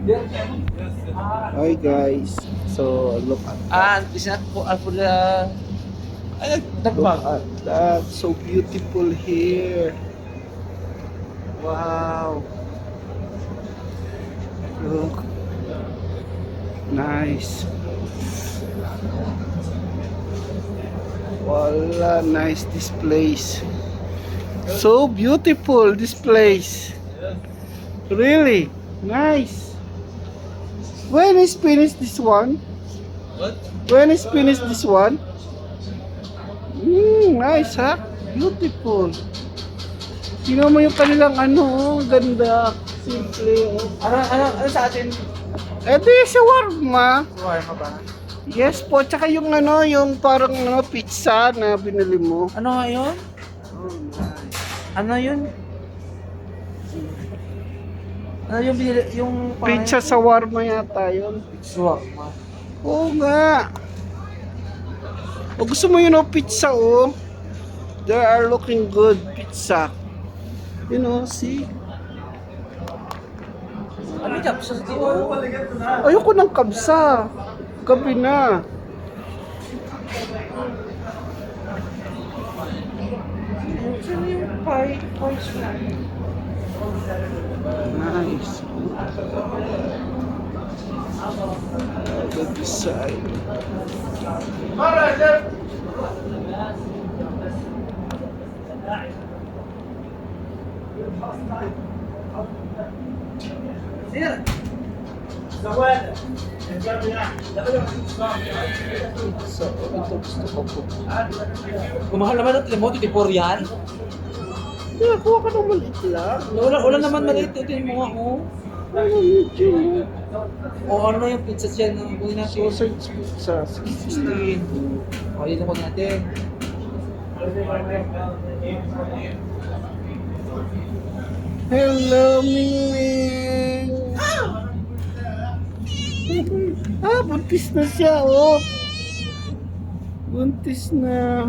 Hi guys. So look at It's not for the... Ay, look nagbag. at that. So beautiful here. Wow. Look. Nice. Voila, nice this place. So beautiful this place. Really nice. When is finished this one? What? When is finished this one? Nice ha? Beautiful. Tingnan mo yung kanilang ano, ganda. Simple. Ano sa atin? Di shawarma. Shawarma ba? Yes po, tsaka yung ano, yung parang ano, pizza na binili mo. Ano nga yun? Oh, nice. Ano yun? Ano yung binili, yung... Pizza shawarma yata yun. Shawarma. Oo nga. O gusto mo yun o pizza o? They are looking good pizza. You know, see? Ano yung sa dito? Ayoko ng kabsa. Gabi na. Saan yung pie? Nice. Good design. Sir! So, ito gusto ko po. Kumahal naman ng mo, 24 yan? Kuha ka ng maliit lang. Wala naman maliit. Ito yung mga oh. Ano medyo? O ano na yung pizza siya na kunin natin? Sausage pizza. 16. O yun ang kunin natin. Hello, Ming. Buntis na siya, oh. Buntis na.